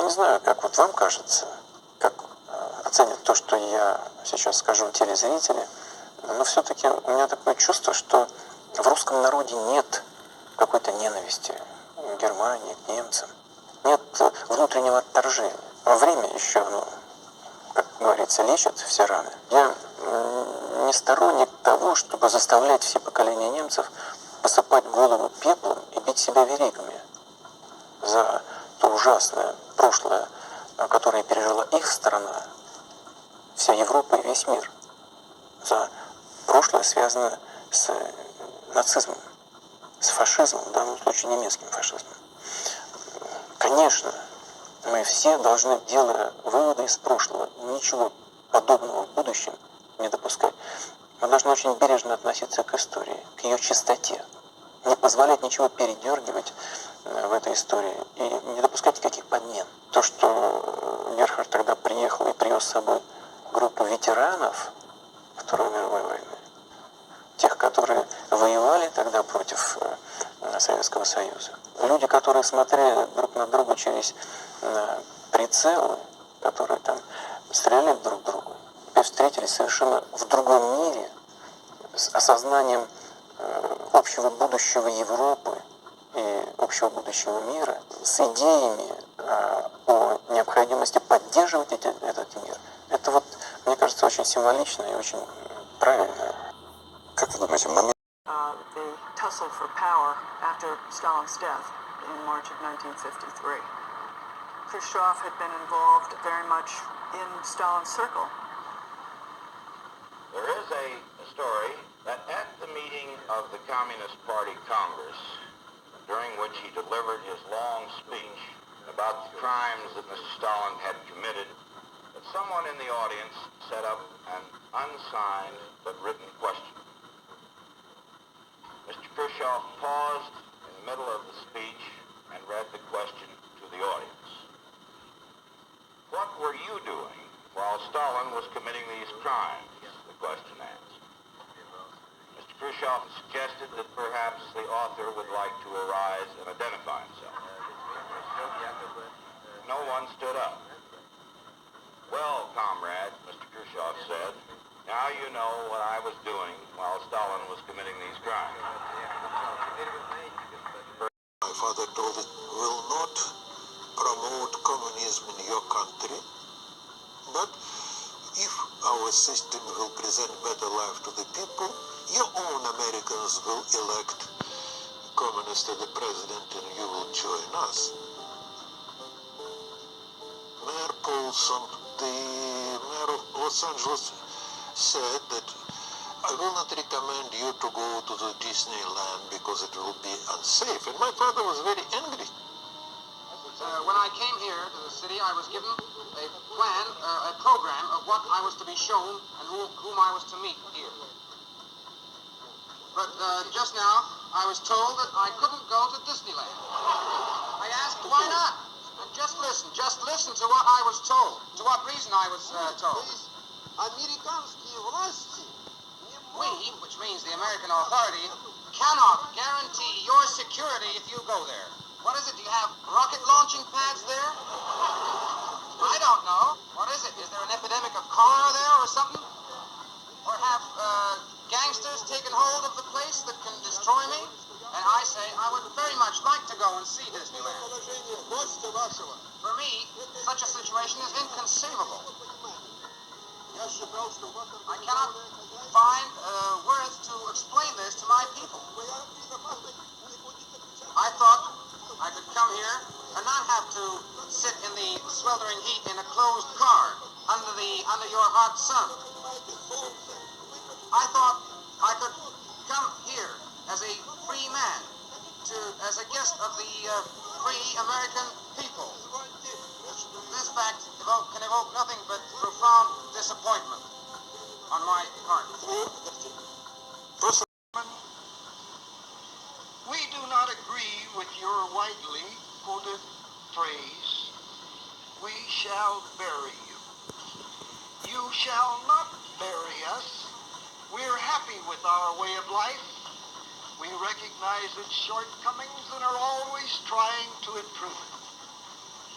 не знаю, как вот вам кажется, как оценят то, что я сейчас скажу телезрители, но все-таки у меня такое чувство, что в русском народе нет какой-то ненависти к Германии, к немцам. Нет внутреннего отторжения. А время еще, как говорится, лечит все раны. Я не сторонник того, чтобы заставлять все поколения немцев посыпать голову пеплом и бить себя веригами за то ужасное прошлое, которое пережила их страна, вся Европа и весь мир, за прошлое, связанное с нацизмом, с фашизмом, в данном случае немецким фашизмом. Конечно, мы все должны, делая выводы из прошлого, ничего подобного в будущем не допускать. Мы должны очень бережно относиться к истории, к ее чистоте, не позволять ничего передергивать в этой истории и не допускать никаких подмен. То, что Герхард тогда приехал и привез с собой группу ветеранов Второй мировой войны, тех, которые воевали тогда против Советского Союза. Люди, которые смотрели друг на друга через прицелы, которые там стреляли друг другу, теперь встретились совершенно в другом мире, с осознанием общего будущего Европы и общего будущего мира, с идеями о необходимости поддерживать этот мир. Это вот, мне кажется, очень символично и очень правильно. Как вы думаете, момент? The tussle for power after Stalin's death in March of 1953. Khrushchev had been involved very much in Stalin's circle. There is a story that at the meeting of the Communist Party Congress, during which he delivered his long speech about the crimes that Mr. Stalin had committed, that someone in the audience set up an unsigned but written question. Mr. Khrushchev paused in the middle of the speech and read the question to the audience. What were you doing while Stalin was committing these crimes? The question asked. Mr. Khrushchev suggested that perhaps the author would like to arise and identify himself. No one stood up. Well, comrades, Mr. Khrushchev said, now you know what I was doing while Stalin was committing these crimes. My father told it will not promote communism in your country, but if our system will present better life to the people, your own Americans will elect communist as the president and you will join us. Mayor Paulson, the mayor of Los Angeles, said that I will not recommend you to go to the Disneyland because it will be unsafe. And my father was very angry. When I came here to the city, I was given a plan, a program of what I was to be shown and whom I was to meet here. But just now, I was told that I couldn't go to Disneyland. I asked, why not? And just listen to what I was told, to what reason I was told. Американские власти, we, which means the American authority, cannot guarantee your security if you go there. What is it? Do you have rocket launching pads there? I don't know. What is it? Is there an epidemic of cholera there or something? Or have gangsters taken hold of the place that can destroy me? And I say, I would very much like to go and see Disneyland. For me, such a situation is inconceivable. I cannot find words to explain this to my people. I thought I could come here and not have to sit in the sweltering heat in a closed car under your hot sun. I thought I could come here as a free man, as a guest of the free American people. This fact can evoke nothing but profound disappointment on my part. We do not agree with your widely quoted phrase, "We shall bury you." You shall not bury us. We're happy with our way of life. We recognize its shortcomings and are always trying to improve it.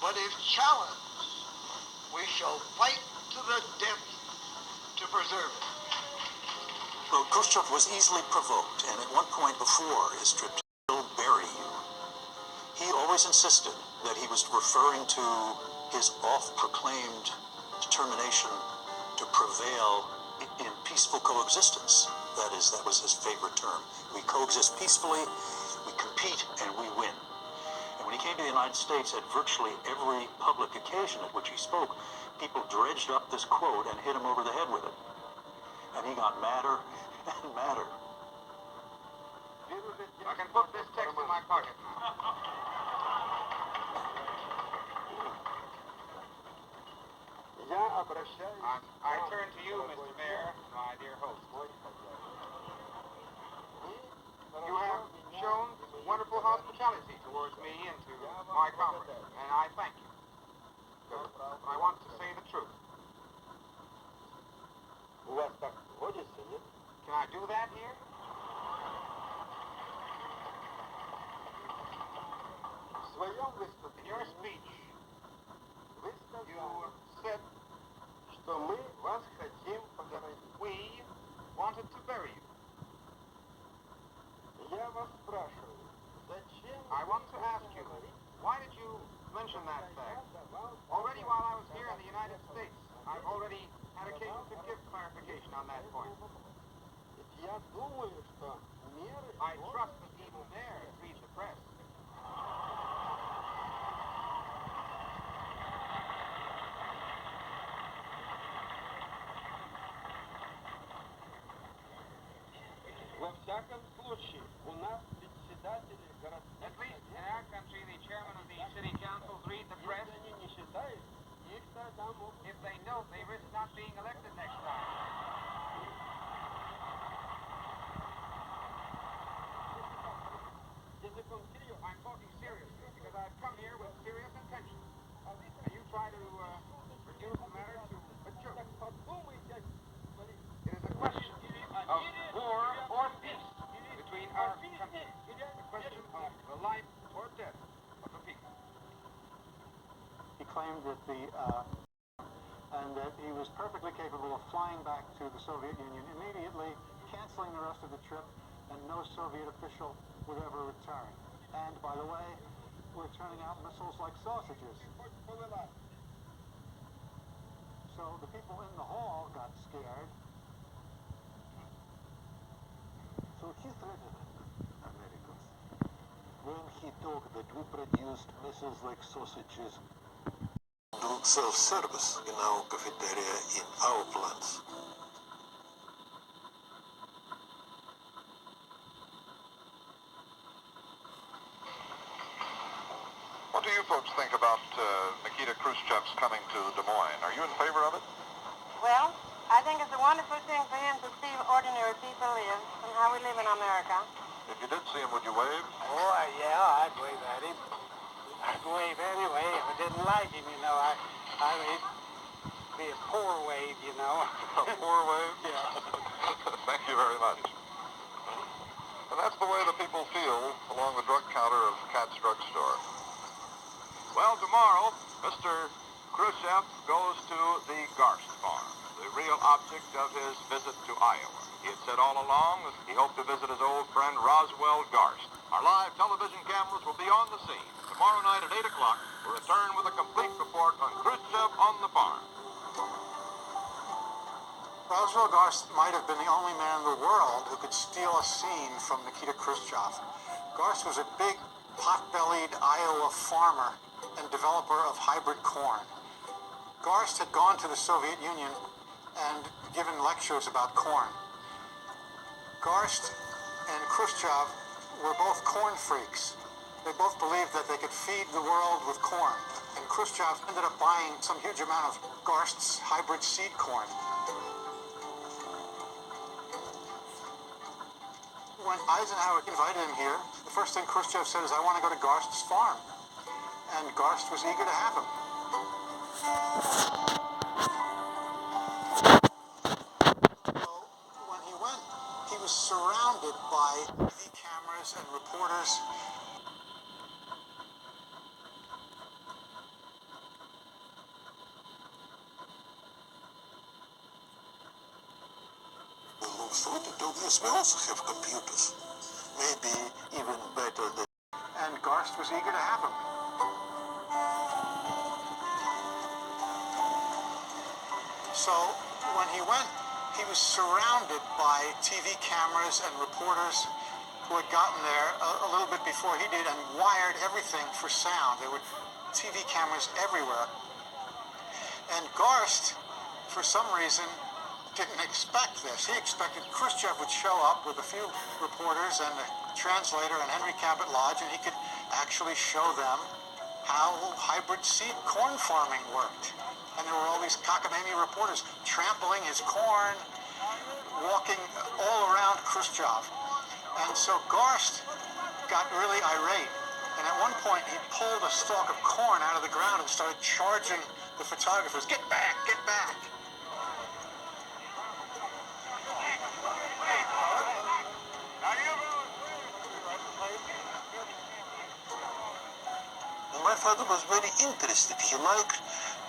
But if challenged, we shall fight to the death to preserve it. Well, Khrushchev was easily provoked, and at one point before his trip to "will bury you," he always insisted that he was referring to his oft-proclaimed determination to prevail in peaceful coexistence. That was his favorite term. We coexist peacefully, we compete, and we win. And when he came to the United States, at virtually every public occasion at which he spoke, people dredged up this quote and hit him over the head with it. And he got madder and madder. I can put this text in my pocket now. I turn to you, Mr. Mayor, my dear host. You have shown wonderful hospitality towards me and to my conference, and I thank you. But I want to say the truth. Can I do that here? In your speech, you said that we wanted to bury you. I want to ask you, why did you mention that fact? Already while I was here in the United States, I've already had occasion to give clarification on that point. I trust that even there it reads the press. At least in our country, the chairman of the city councils read the press. If they don't, they risk not being elected next time. I'm talking seriously because I've come here with serious intentions. And you try to reduce the matter to a joke. It is a question of war or peace between our countries. The question of the life or death of the people. He claimed that that he was perfectly capable of flying back to the Soviet Union immediately, canceling the rest of the trip, and no Soviet official would ever return. And by the way, we're turning out missiles like sausages. So the people in the hall got scared. So he threatened Americans when he talked that we produced missiles like sausages. Do self-service in our cafeteria, in our plants. What do you folks think about Nikita Khrushchev's coming to Des Moines? Are you in favor of it? Well, I think it's a wonderful thing for him to see ordinary people live and how we live in America. If you did see him, would you wave? Oh, yeah, I'd wave at him. I'd wave anyway if I didn't like him, you know. It'd be a poor wave, you know. A poor wave? Yeah. Thank you very much. And that's the way the people feel along the drug counter of Kat's drugstore. Well, tomorrow, Mr. Khrushchev goes to the Garst farm, the real object of his visit to Iowa. He had said all along that he hoped to visit his old friend Roswell Garst. Our live television cameras will be on the scene. Tomorrow night at 8 o'clock, we'll return with a complete report on Khrushchev on the farm. Roswell Garst might have been the only man in the world who could steal a scene from Nikita Khrushchev. Garst was a big, pot-bellied Iowa farmer and developer of hybrid corn. Garst had gone to the Soviet Union and given lectures about corn. Garst and Khrushchev were both corn freaks. They both believed that they could feed the world with corn. And Khrushchev ended up buying some huge amount of Garst's hybrid seed corn. When Eisenhower invited him here, the first thing Khrushchev said is, "I want to go to Garst's farm." And Garst was eager to have him. So when he went, he was surrounded by TV cameras and reporters. thought it obvious. We also have computers, maybe even better than. And Garst was eager to have him. So when he went, he was surrounded by TV cameras and reporters who had gotten there a little bit before he did and wired everything for sound. There were TV cameras everywhere. And Garst, for some reason, didn't expect this. He expected Khrushchev would show up with a few reporters and a translator and Henry Cabot Lodge, and he could actually show them how hybrid seed corn farming worked. And there were all these cockamamie reporters trampling his corn, walking all around Khrushchev. And so Garst got really irate. And at one point, he pulled a stalk of corn out of the ground and started charging the photographers. Get back, get back. My father was very interested. He liked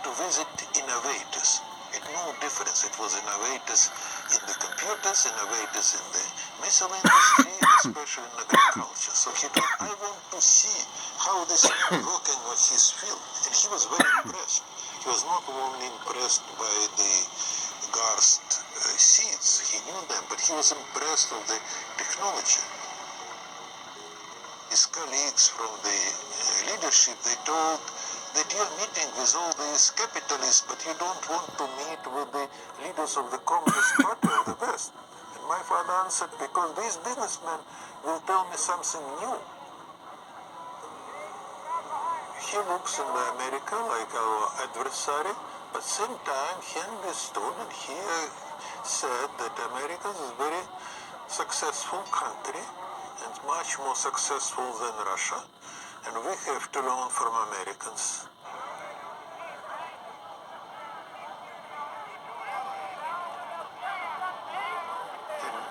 to visit innovators. It made no difference. It was innovators in the computers, innovators in the missile industry, especially in agriculture. So he thought, I want to see how this is working with his field. And he was very impressed. He was not only impressed by the Garst seeds, he knew them, but he was impressed with the technology. His colleagues from the leadership, they told that you're meeting with all these capitalists, but you don't want to meet with the leaders of the Communist Party of the West. And my father answered, because these businessmen will tell me something new. He looks in America like our adversary, but at the same time he understood and he said that America is a very successful country and much more successful than Russia, and we have to learn from Americans.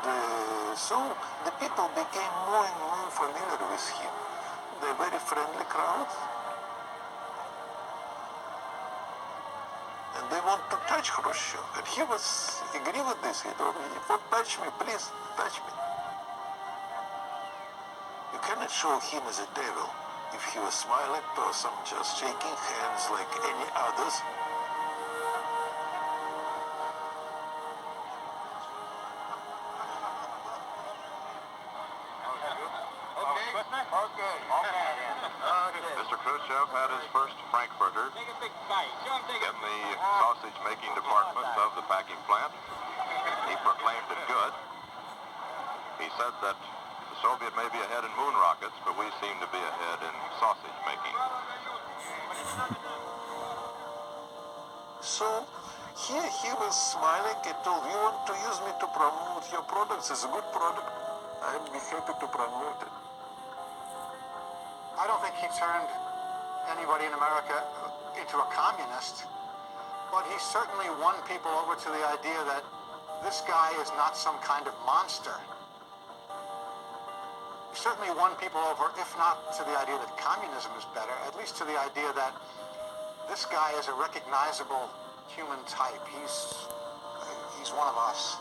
And so the people became more and more familiar with him. They're very friendly crowd, and they want to touch Khrushchev. And he was agree with this. He told me, "Don't touch me, please, touch me." You cannot show him as a devil if he was smiling person, just shaking hands like any others. Mr. Khrushchev had his first Frankfurter in the sausage-making department of the packing plant. He proclaimed it good. He said that the Soviet may be ahead in moon rockets, but we seem to be ahead in sausage making. So here he was smiling and told, you want to use me to promote your products? It's a good product. I'd be happy to promote it. I don't think he turned anybody in America into a communist, but he certainly won people over to the idea that this guy is not some kind of monster. He certainly won people over, if not to the idea that communism is better, at least to the idea that this guy is a recognizable human type. He's one of us.